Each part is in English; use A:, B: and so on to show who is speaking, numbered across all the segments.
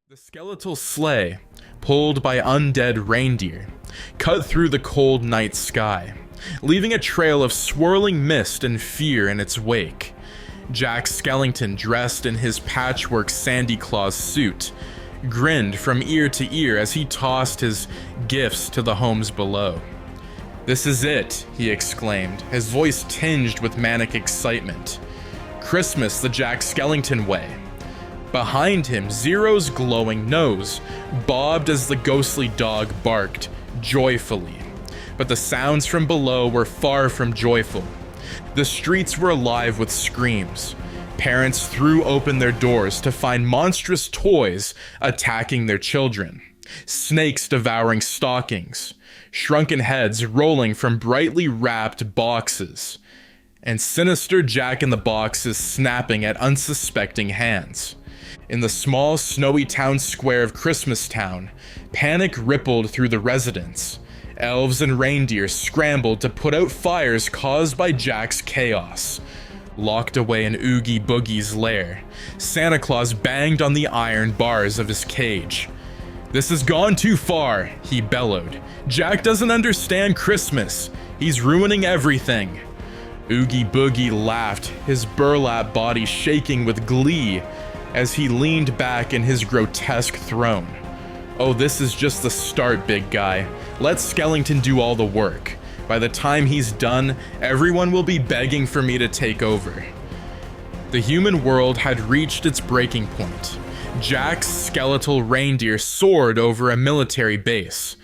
A: The skeletal sleigh, pulled by undead reindeer, cut through the cold night sky, leaving a trail of swirling mist and fear in its wake. Jack Skellington, dressed in his patchwork Sandy Claus suit, grinned from ear to ear as he tossed his gifts to the homes below. "This is it," he exclaimed, his voice tinged with manic excitement. "Christmas the Jack Skellington way." Behind him, Zero's glowing nose bobbed as the ghostly dog barked, joyfully. But the sounds from below were far from joyful. The streets were alive with screams. Parents threw open their doors to find monstrous toys attacking their children, snakes devouring stockings, shrunken heads rolling from brightly wrapped boxes, and sinister jack-in-the-boxes snapping at unsuspecting hands. In the small, snowy town square of Christmastown, panic rippled through the residents. Elves and reindeer scrambled to put out fires caused by Jack's chaos. Locked away in Oogie Boogie's lair, Santa Claus banged on the iron bars of his cage. "This has gone too far," he bellowed. "Jack doesn't understand Christmas. He's ruining everything." Oogie Boogie laughed, his burlap body shaking with glee as he leaned back in his grotesque throne. "Oh, this is just the start, big guy. Let Skellington do all the work. By the time he's done, everyone will be begging for me to take over." The human world had reached its breaking point. Jack's skeletal reindeer soared over a military base,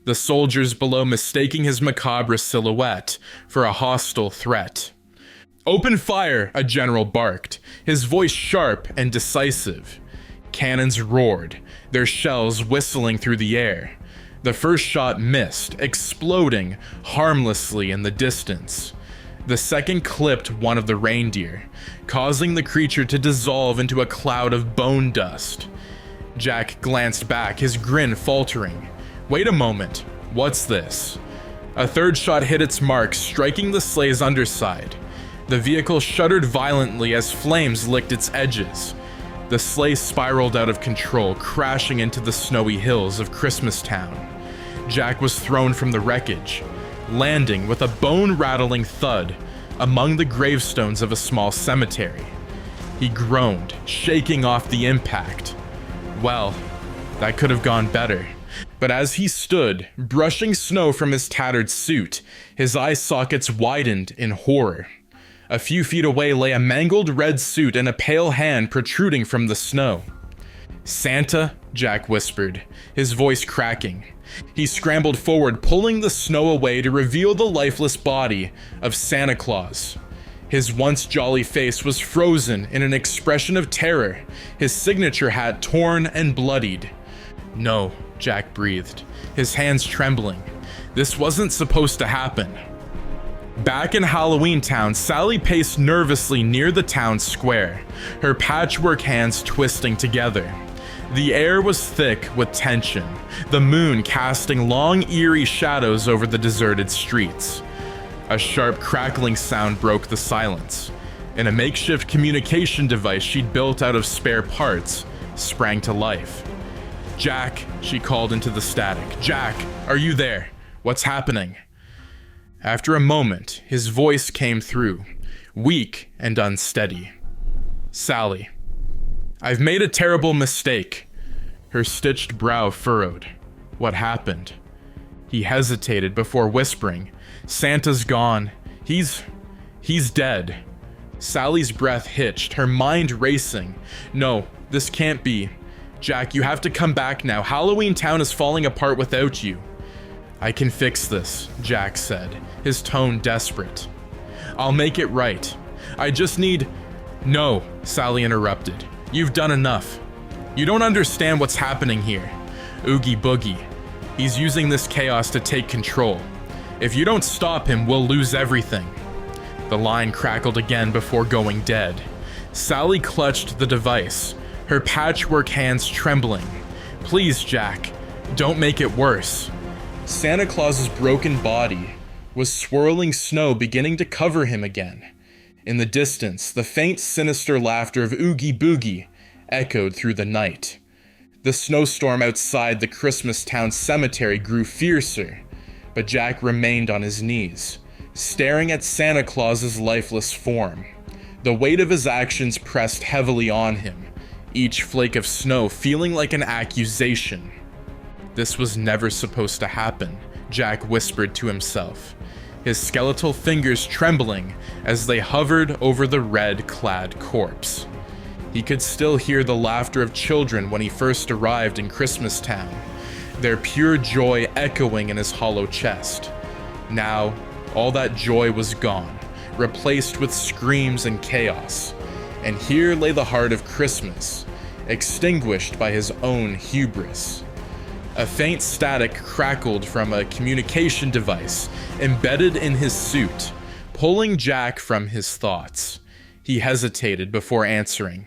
A: the soldiers below mistaking his macabre silhouette for a hostile threat. "Open fire," a general barked, his voice sharp and decisive. Cannons roared, their shells whistling through the air. The first shot missed, exploding harmlessly in the distance. The second clipped one of the reindeer, causing the creature to dissolve into a cloud of bone dust. Jack glanced back, his grin faltering. "Wait a moment, what's this?" A third shot hit its mark, striking the sleigh's underside. The vehicle shuddered violently as flames licked its edges. The sleigh spiraled out of control, crashing into the snowy hills of Christmastown. Jack was thrown from the wreckage, landing with a bone-rattling thud among the gravestones of a small cemetery. He groaned, shaking off the impact. Well, that could have gone better. But as he stood, brushing snow from his tattered suit, his eye sockets widened in horror. A few feet away lay a mangled red suit and a pale hand protruding from the snow. "Santa?" Jack whispered, his voice cracking. He scrambled forward, pulling the snow away to reveal the lifeless body of Santa Claus. His once jolly face was frozen in an expression of terror, his signature hat torn and bloodied. "No," Jack breathed, his hands trembling. "This wasn't supposed to happen." Back in Halloween Town, Sally paced nervously near the town square, her patchwork hands twisting together. The air was thick with tension, the moon casting long, eerie shadows over the deserted streets. A sharp crackling sound broke the silence, and a makeshift communication device she'd built out of spare parts sprang to life. "Jack," she called into the static. "Jack, are you there? What's happening?" After a moment, his voice came through, weak and unsteady. "Sally, I've made a terrible mistake." Her stitched brow furrowed. "What happened?" He hesitated before whispering, "Santa's gone. He's dead." Sally's breath hitched, her mind racing. "No, this can't be. Jack, you have to come back now. Halloween Town is falling apart without you." "I can fix this," Jack said, his tone desperate. "I'll make it right. I just need—" "No," Sally interrupted. "You've done enough. You don't understand what's happening here. Oogie Boogie. He's using this chaos to take control. If you don't stop him, we'll lose everything." The line crackled again before going dead. Sally clutched the device, her patchwork hands trembling. "Please, Jack, don't make it worse." Santa Claus's broken body was swirling snow beginning to cover him again. In the distance, the faint, sinister laughter of Oogie Boogie echoed through the night. The snowstorm outside the Christmas town cemetery grew fiercer, but Jack remained on his knees, staring at Santa Claus's lifeless form. The weight of his actions pressed heavily on him, each flake of snow feeling like an accusation. This was never supposed to happen, Jack whispered to himself, his skeletal fingers trembling as they hovered over the red-clad corpse. He could still hear the laughter of children when he first arrived in Christmas Town, their pure joy echoing in his hollow chest. Now, all that joy was gone, replaced with screams and chaos, and here lay the heart of Christmas, extinguished by his own hubris. A faint static crackled from a communication device embedded in his suit, pulling Jack from his thoughts. He hesitated before answering.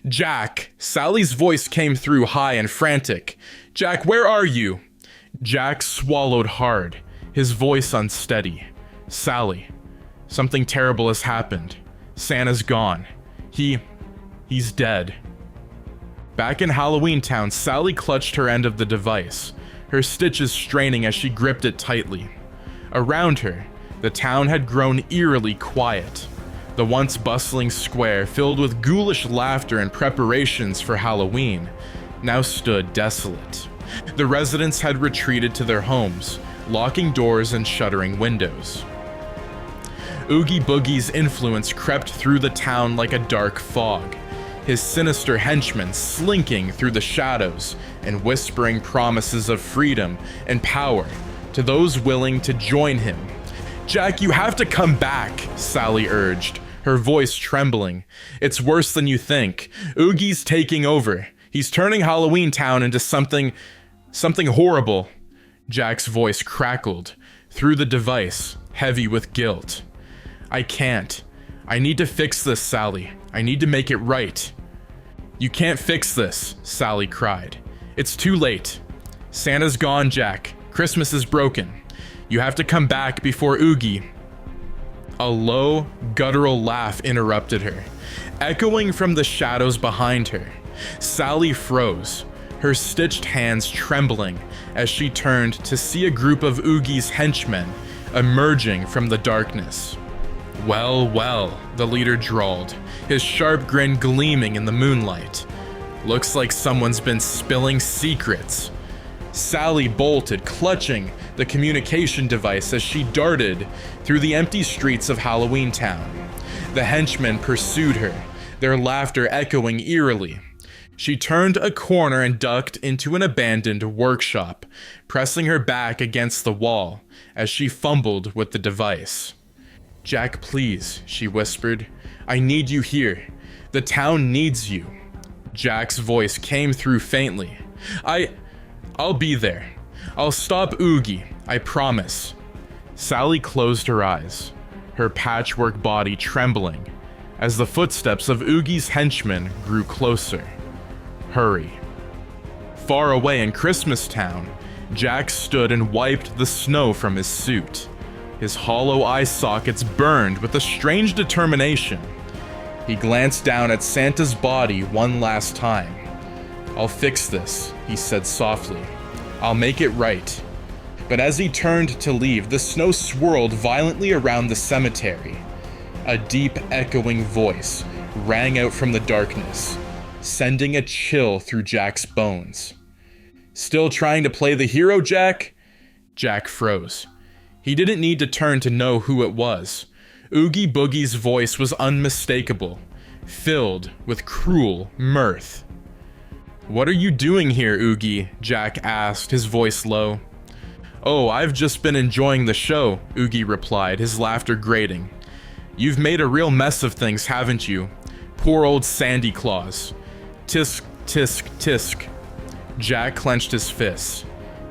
A: "Jack!" Sally's voice came through high and frantic. "Jack, where are you?" Jack swallowed hard, his voice unsteady. "Sally, something terrible has happened. Santa's gone. He's dead." Back in Halloween Town, Sally clutched her end of the device, her stitches straining as she gripped it tightly. Around her, the town had grown eerily quiet. The once bustling square, filled with ghoulish laughter and preparations for Halloween, now stood desolate. The residents had retreated to their homes, locking doors and shuttering windows. Oogie Boogie's influence crept through the town like a dark fog, his sinister henchmen slinking through the shadows and whispering promises of freedom and power to those willing to join him. "Jack, you have to come back," Sally urged, her voice trembling. "It's worse than you think. Oogie's taking over. He's turning Halloween Town into something horrible." Jack's voice crackled through the device, heavy with guilt. "I can't. I need to fix this, Sally. I need to make it right." "You can't fix this," Sally cried. "It's too late. Santa's gone, Jack. Christmas is broken. You have to come back before Oogie." A low, guttural laugh interrupted her, echoing from the shadows behind her. Sally froze, her stitched hands trembling as she turned to see a group of Oogie's henchmen emerging from the darkness. "Well, well," the leader drawled, his sharp grin gleaming in the moonlight. "Looks like someone's been spilling secrets." Sally bolted, clutching the communication device as she darted through the empty streets of Halloween Town. The henchmen pursued her, their laughter echoing eerily. She turned a corner and ducked into an abandoned workshop, pressing her back against the wall as she fumbled with the device. "Jack, please," she whispered. "I need you here. The town needs you." Jack's voice came through faintly. I'll be there. I'll stop Oogie, I promise." Sally closed her eyes, her patchwork body trembling as the footsteps of Oogie's henchmen grew closer. "Hurry." Far away in Christmas Town, Jack stood and wiped the snow from his suit. His hollow eye sockets burned with a strange determination. He glanced down at Santa's body one last time. "I'll fix this," he said softly. "I'll make it right." But as he turned to leave, the snow swirled violently around the cemetery. A deep, echoing voice rang out from the darkness, sending a chill through Jack's bones. "Still trying to play the hero, Jack?" Jack froze. He didn't need to turn to know who it was. Oogie Boogie's voice was unmistakable, filled with cruel mirth. "What are you doing here, Oogie?" Jack asked, his voice low. "Oh, I've just been enjoying the show," Oogie replied, his laughter grating. "You've made a real mess of things, haven't you? Poor old Sandy Claus. Tisk, tisk, tisk." Jack clenched his fists.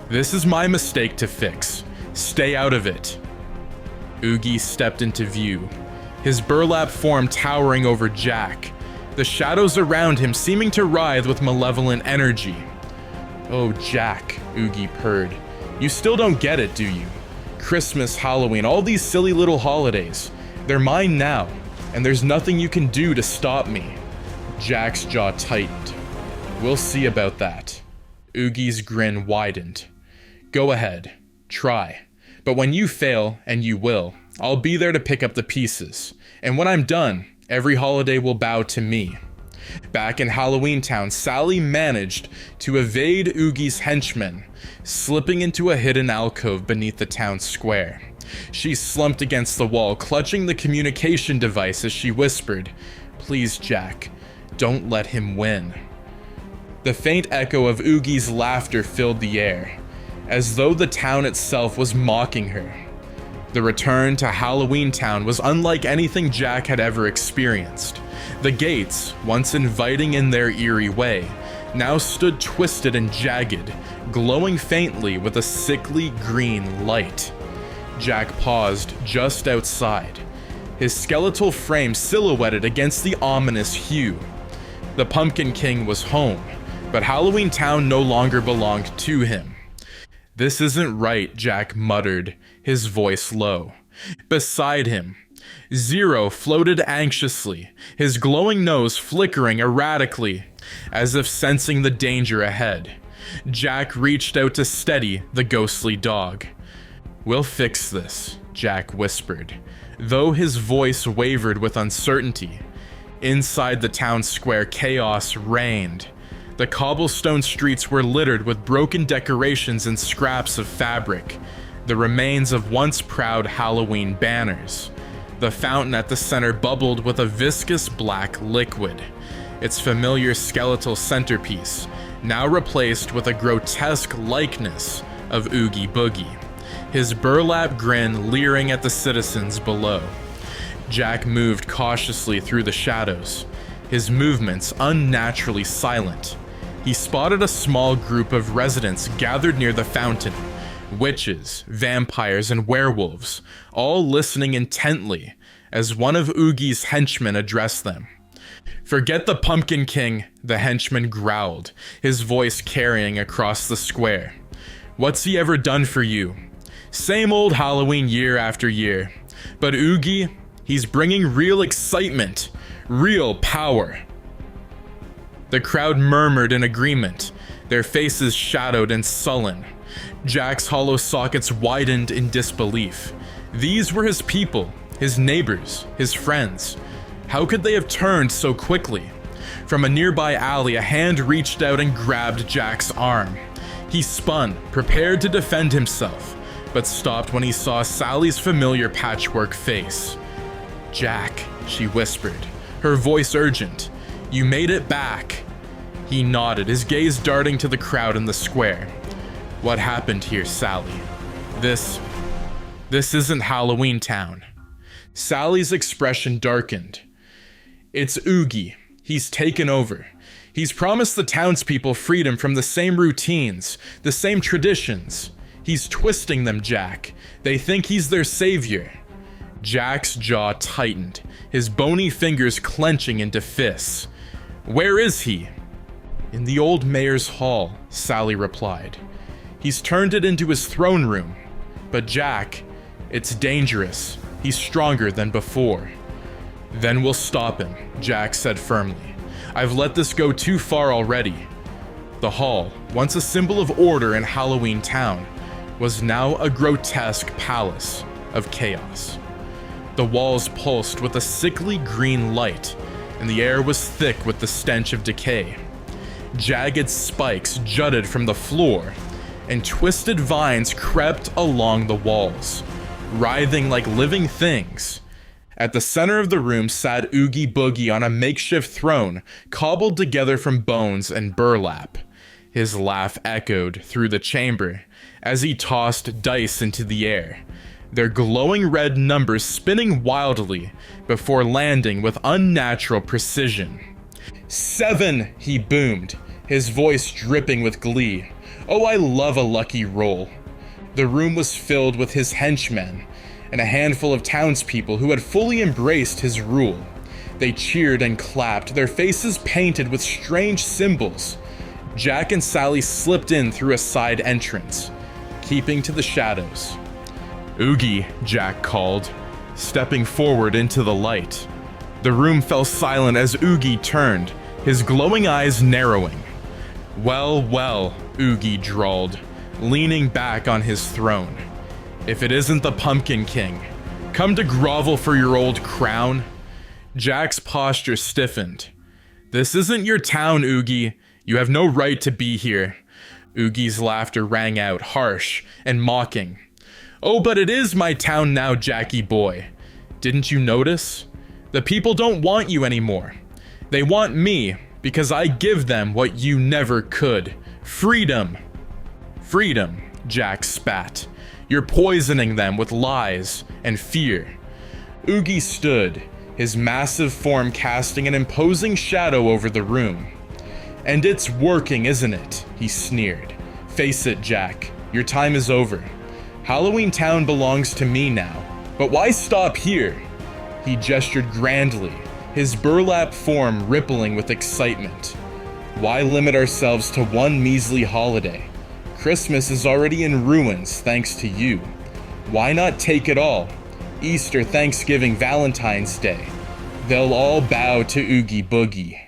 A: "This is my mistake to fix. Stay out of it." Oogie stepped into view, his burlap form towering over Jack, the shadows around him seeming to writhe with malevolent energy. "Oh, Jack," Oogie purred. "You still don't get it, do you? Christmas, Halloween, all these silly little holidays. They're mine now, and there's nothing you can do to stop me." Jack's jaw tightened. "We'll see about that." Oogie's grin widened. Go ahead. Try. But when you fail, and you will, I'll be there to pick up the pieces. And when I'm done, every holiday will bow to me. Back in Halloween Town, Sally managed to evade Oogie's henchmen, slipping into a hidden alcove beneath the town square. She slumped against the wall, clutching the communication device as she whispered, "Please, Jack, don't let him win." The faint echo of Oogie's laughter filled the air, as though the town itself was mocking her. The return to Halloween Town was unlike anything Jack had ever experienced. The gates, once inviting in their eerie way, now stood twisted and jagged, glowing faintly with a sickly green light. Jack paused just outside, his skeletal frame silhouetted against the ominous hue. The Pumpkin King was home, but Halloween Town no longer belonged to him. "This isn't right," Jack muttered, his voice low. Beside him, Zero floated anxiously, his glowing nose flickering erratically, as if sensing the danger ahead. Jack reached out to steady the ghostly dog. "We'll fix this," Jack whispered, though his voice wavered with uncertainty. Inside the town square, chaos reigned. The cobblestone streets were littered with broken decorations and scraps of fabric, the remains of once proud Halloween banners. The fountain at the center bubbled with a viscous black liquid, its familiar skeletal centerpiece now replaced with a grotesque likeness of Oogie Boogie, his burlap grin leering at the citizens below. Jack moved cautiously through the shadows, his movements unnaturally silent. He spotted a small group of residents gathered near the fountain, witches, vampires, and werewolves, all listening intently as one of Oogie's henchmen addressed them. "Forget the Pumpkin King," the henchman growled, his voice carrying across the square. "What's he ever done for you? Same old Halloween year after year. But Oogie, he's bringing real excitement, real power." The crowd murmured in agreement, their faces shadowed and sullen. Jack's hollow sockets widened in disbelief. These were his people, his neighbors, his friends. How could they have turned so quickly? From a nearby alley, a hand reached out and grabbed Jack's arm. He spun, prepared to defend himself, but stopped when he saw Sally's familiar patchwork face. "Jack," she whispered, her voice urgent, "you made it back." He nodded, his gaze darting to the crowd in the square. "What happened here, Sally? This isn't Halloween Town." Sally's expression darkened. "It's Oogie. He's taken over. He's promised the townspeople freedom from the same routines, the same traditions. He's twisting them, Jack. They think he's their savior." Jack's jaw tightened, his bony fingers clenching into fists. "Where is he?" "In the old mayor's hall," Sally replied. "He's turned it into his throne room. But Jack, it's dangerous. He's stronger than before." "Then we'll stop him," Jack said firmly. "I've let this go too far already." The hall, once a symbol of order in Halloween Town, was now a grotesque palace of chaos. The walls pulsed with a sickly green light, and the air was thick with the stench of decay. Jagged spikes jutted from the floor, and twisted vines crept along the walls, writhing like living things. At the center of the room sat Oogie Boogie on a makeshift throne cobbled together from bones and burlap. His laugh echoed through the chamber as he tossed dice into the air, their glowing red numbers spinning wildly before landing with unnatural precision. "7!" he boomed, his voice dripping with glee. "Oh, I love a lucky roll." The room was filled with his henchmen and a handful of townspeople who had fully embraced his rule. They cheered and clapped, their faces painted with strange symbols. Jack and Sally slipped in through a side entrance, keeping to the shadows. "Oogie," Jack called, stepping forward into the light. The room fell silent as Oogie turned, his glowing eyes narrowing. Well, well, Oogie drawled, leaning back on his throne. If it isn't the Pumpkin King, come to grovel for your old crown? Jack's posture stiffened. This isn't your town, Oogie. You have no right to be here. Oogie's laughter rang out, harsh and mocking. Oh, but it is my town now, Jackie boy. Didn't you notice? The people don't want you anymore. They want me, because I give them what you never could. Freedom. Freedom, Jack spat. You're poisoning them with lies and fear. Oogie stood, his massive form casting an imposing shadow over the room. And it's working, isn't it? He sneered. Face it, Jack. Your time is over. Halloween Town belongs to me now. But why stop here? He gestured grandly, his burlap form rippling with excitement. Why limit ourselves to one measly holiday? Christmas is already in ruins thanks to you. Why not take it all? Easter, Thanksgiving, Valentine's Day. They'll all bow to Oogie Boogie.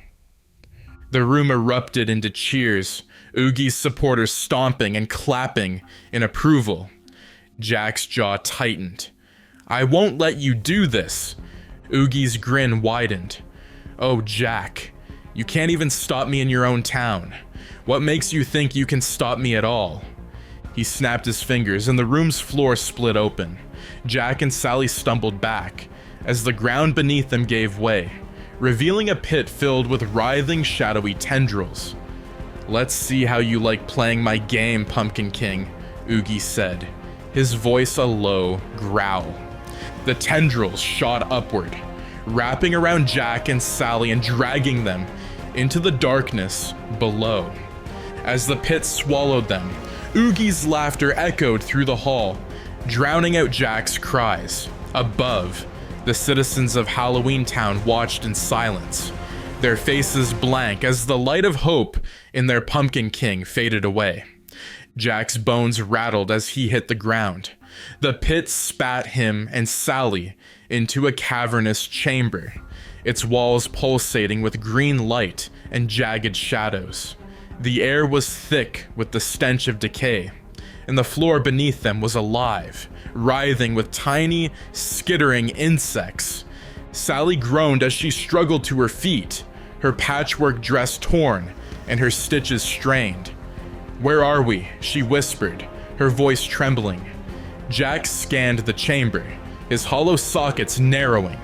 A: The room erupted into cheers, Oogie's supporters stomping and clapping in approval. Jack's jaw tightened. I won't let you do this. Oogie's grin widened. Oh, Jack, you can't even stop me in your own town. What makes you think you can stop me at all? He snapped his fingers and the room's floor split open. Jack and Sally stumbled back as the ground beneath them gave way, revealing a pit filled with writhing, shadowy tendrils. Let's see how you like playing my game, Pumpkin King, Oogie said, his voice a low growl. The tendrils shot upward, wrapping around Jack and Sally and dragging them into the darkness below. As the pit swallowed them, Oogie's laughter echoed through the hall, drowning out Jack's cries. Above, the citizens of Halloween Town watched in silence, their faces blank as the light of hope in their Pumpkin King faded away. Jack's bones rattled as he hit the ground. The pit spat him and Sally into a cavernous chamber, its walls pulsating with green light and jagged shadows. The air was thick with the stench of decay, and the floor beneath them was alive, writhing with tiny, skittering insects. Sally groaned as she struggled to her feet, her patchwork dress torn and her stitches strained. Where are we? She whispered, her voice trembling. Jack scanned the chamber, his hollow sockets narrowing.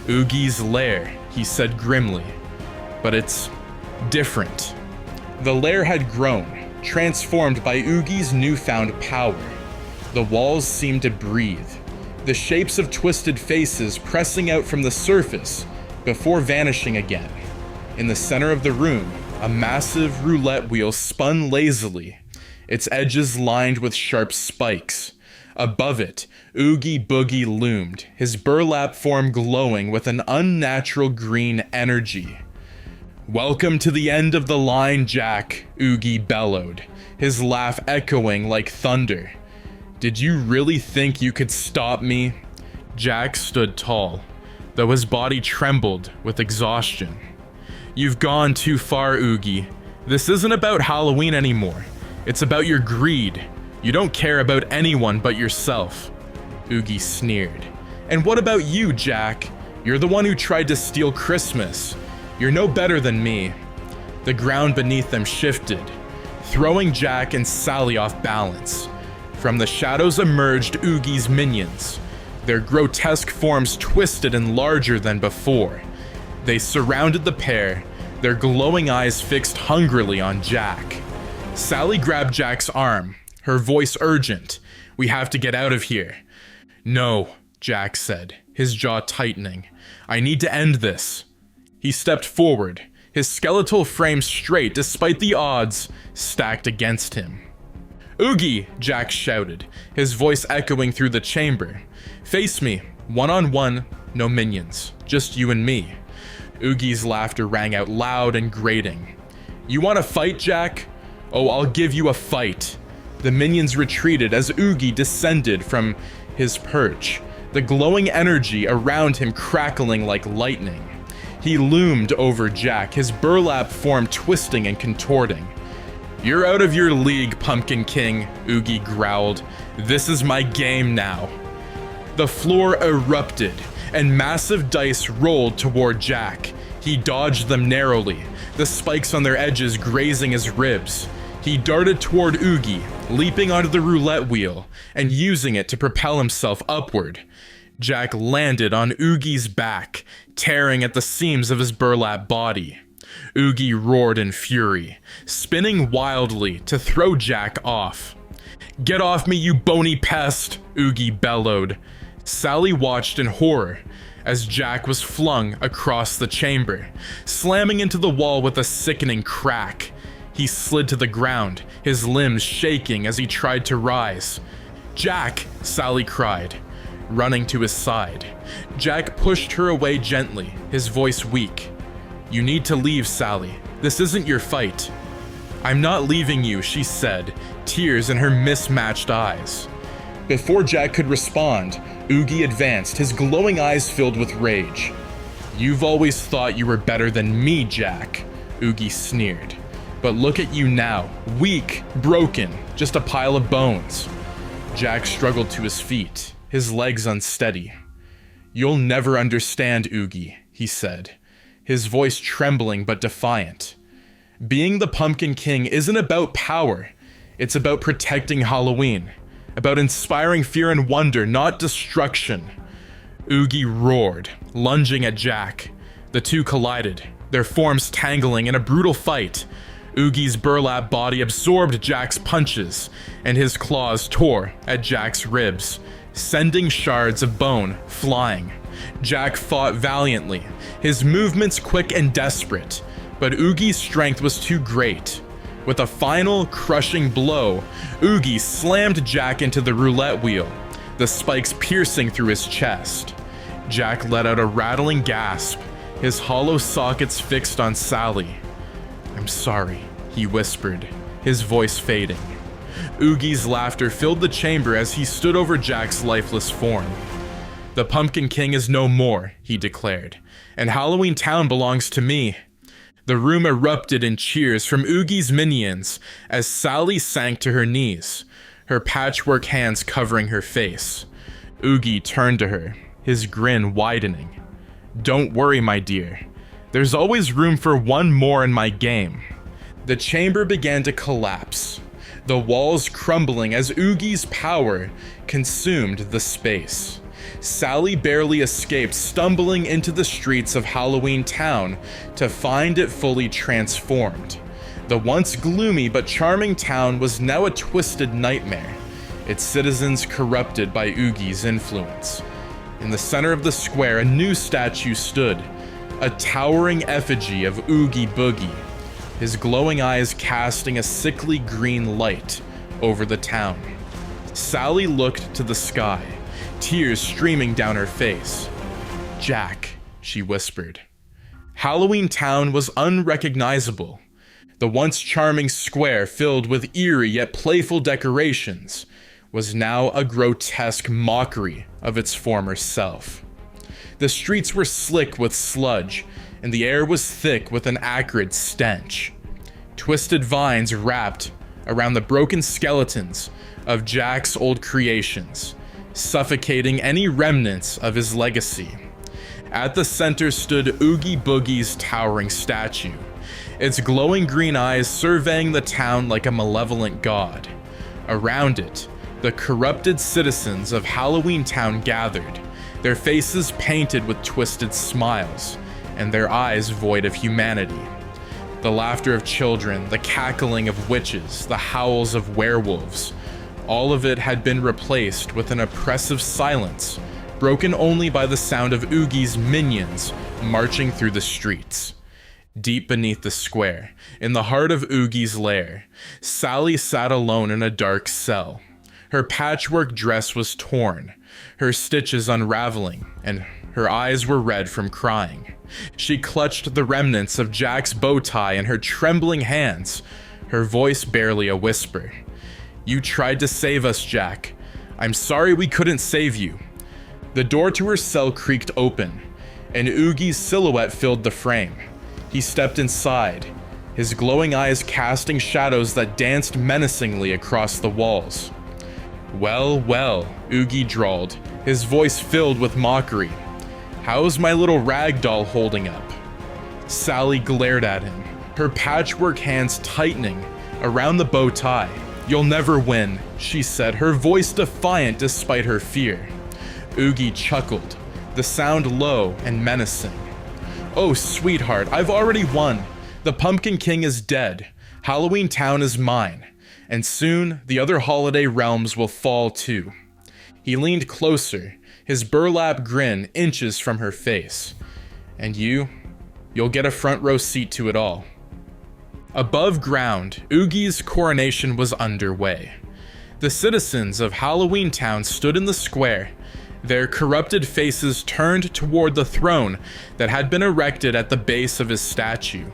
A: Oogie's lair, he said grimly. But it's different. The lair had grown, transformed by Oogie's newfound power. The walls seemed to breathe, the shapes of twisted faces pressing out from the surface before vanishing again. In the center of the room, a massive roulette wheel spun lazily, its edges lined with sharp spikes. Above it, Oogie Boogie loomed, his burlap form glowing with an unnatural green energy. Welcome to the end of the line, Jack, Oogie bellowed, his laugh echoing like thunder. Did you really think you could stop me? Jack stood tall, though his body trembled with exhaustion. You've gone too far, Oogie. This isn't about Halloween anymore. It's about your greed. You don't care about anyone but yourself. Oogie sneered. And what about you, Jack? You're the one who tried to steal Christmas. You're no better than me. The ground beneath them shifted, throwing Jack and Sally off balance. From the shadows emerged Oogie's minions, their grotesque forms twisted and larger than before. They surrounded the pair, their glowing eyes fixed hungrily on Jack. Sally grabbed Jack's arm, her voice urgent. We have to get out of here. No, Jack said, his jaw tightening. I need to end this. He stepped forward, his skeletal frame straight despite the odds stacked against him. Oogie, Jack shouted, his voice echoing through the chamber. Face me, one-on-one, no minions, just you and me. Oogie's laughter rang out loud and grating. You want to fight, Jack? Oh, I'll give you a fight. The minions retreated as Oogie descended from his perch, the glowing energy around him crackling like lightning. He loomed over Jack, his burlap form twisting and contorting. "You're out of your league, Pumpkin King," Oogie growled. "This is my game now." The floor erupted, and massive dice rolled toward Jack. He dodged them narrowly, the spikes on their edges grazing his ribs. He darted toward Oogie, leaping onto the roulette wheel and using it to propel himself upward. Jack landed on Oogie's back, tearing at the seams of his burlap body. Oogie roared in fury, spinning wildly to throw Jack off. "Get off me, you bony pest!" Oogie bellowed. Sally watched in horror as Jack was flung across the chamber, slamming into the wall with a sickening crack. He slid to the ground, his limbs shaking as he tried to rise. "Jack!" Sally cried, running to his side. Jack pushed her away gently, his voice weak. "You need to leave, Sally. This isn't your fight." "I'm not leaving you," she said, tears in her mismatched eyes. Before Jack could respond, Oogie advanced, his glowing eyes filled with rage. "You've always thought you were better than me, Jack," Oogie sneered. "But look at you now, weak, broken, just a pile of bones." Jack struggled to his feet, his legs unsteady. "You'll never understand, Oogie," he said, his voice trembling but defiant. "Being the Pumpkin King isn't about power, it's about protecting Halloween, about inspiring fear and wonder, not destruction." Oogie roared, lunging at Jack. The two collided, their forms tangling in a brutal fight. Oogie's burlap body absorbed Jack's punches, and his claws tore at Jack's ribs, sending shards of bone flying. Jack fought valiantly, his movements quick and desperate, but Oogie's strength was too great. With a final, crushing blow, Oogie slammed Jack into the roulette wheel, the spikes piercing through his chest. Jack let out a rattling gasp, his hollow sockets fixed on Sally. "I'm sorry," he whispered, his voice fading. Oogie's laughter filled the chamber as he stood over Jack's lifeless form. "The Pumpkin King is no more," he declared, "and Halloween Town belongs to me." The room erupted in cheers from Oogie's minions as Sally sank to her knees, her patchwork hands covering her face. Oogie turned to her, his grin widening. "Don't worry, my dear. There's always room for one more in my game." The chamber began to collapse, the walls crumbling as Oogie's power consumed the space. Sally barely escaped, stumbling into the streets of Halloween Town to find it fully transformed. The once gloomy but charming town was now a twisted nightmare, its citizens corrupted by Oogie's influence. In the center of the square, a new statue stood, a towering effigy of Oogie Boogie, his glowing eyes casting a sickly green light over the town. Sally looked to the sky, tears streaming down her face. "Jack," she whispered. Halloween Town was unrecognizable. The once charming square, filled with eerie yet playful decorations, was now a grotesque mockery of its former self. The streets were slick with sludge, and the air was thick with an acrid stench. Twisted vines wrapped around the broken skeletons of Jack's old creations, suffocating any remnants of his legacy. At the center stood Oogie Boogie's towering statue, its glowing green eyes surveying the town like a malevolent god. Around it, the corrupted citizens of Halloween Town gathered, their faces painted with twisted smiles, and their eyes void of humanity. The laughter of children, the cackling of witches, the howls of werewolves, all of it had been replaced with an oppressive silence, broken only by the sound of Oogie's minions marching through the streets. Deep beneath the square, in the heart of Oogie's lair, Sally sat alone in a dark cell. Her patchwork dress was torn, her stitches unraveling, and her eyes were red from crying. She clutched the remnants of Jack's bow tie in her trembling hands, her voice barely a whisper. "You tried to save us, Jack. I'm sorry we couldn't save you." The door to her cell creaked open, and Oogie's silhouette filled the frame. He stepped inside, his glowing eyes casting shadows that danced menacingly across the walls. "Well, well," Oogie drawled, his voice filled with mockery. "How's my little rag doll holding up?" Sally glared at him, her patchwork hands tightening around the bow tie. "You'll never win," she said, her voice defiant despite her fear. Oogie chuckled, the sound low and menacing. "Oh, sweetheart, I've already won. The Pumpkin King is dead. Halloween Town is mine. And soon, the other holiday realms will fall too." He leaned closer, his burlap grin inches from her face. "And you'll get a front row seat to it all." Above ground, Oogie's coronation was underway. The citizens of Halloween Town stood in the square, their corrupted faces turned toward the throne that had been erected at the base of his statue.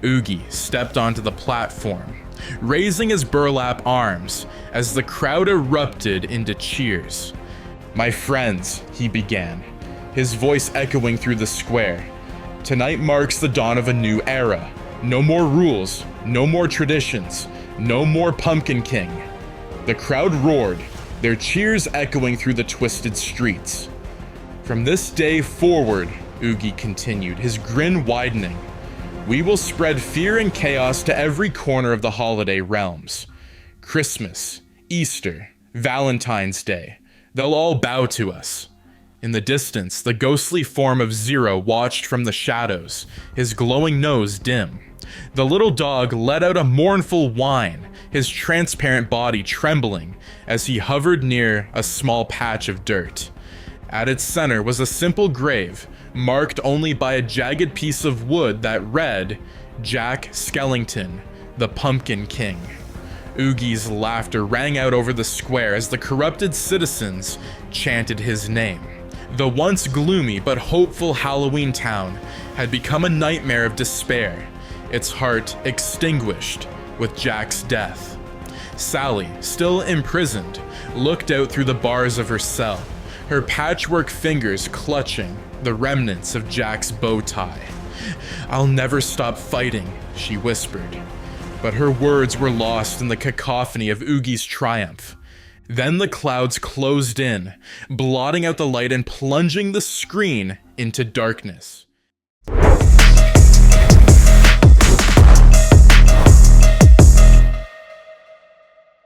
A: Oogie stepped onto the platform, raising his burlap arms as the crowd erupted into cheers. "My friends," he began, his voice echoing through the square, "tonight marks the dawn of a new era. No more rules, no more traditions, no more Pumpkin King." The crowd roared, their cheers echoing through the twisted streets. "From this day forward," Oogie continued, his grin widening, "we will spread fear and chaos to every corner of the holiday realms. Christmas, Easter, Valentine's Day, they'll all bow to us." In the distance, the ghostly form of Zero watched from the shadows, his glowing nose dim. The little dog let out a mournful whine, his transparent body trembling as he hovered near a small patch of dirt. At its center was a simple grave, marked only by a jagged piece of wood that read, "Jack Skellington, the Pumpkin King." Oogie's laughter rang out over the square as the corrupted citizens chanted his name. The once gloomy but hopeful Halloween Town had become a nightmare of despair, its heart extinguished with Jack's death. Sally, still imprisoned, looked out through the bars of her cell, her patchwork fingers clutching the remnants of Jack's bow tie. "I'll never stop fighting," she whispered. But her words were lost in the cacophony of Oogie's triumph. Then the clouds closed in, blotting out the light and plunging the screen into darkness.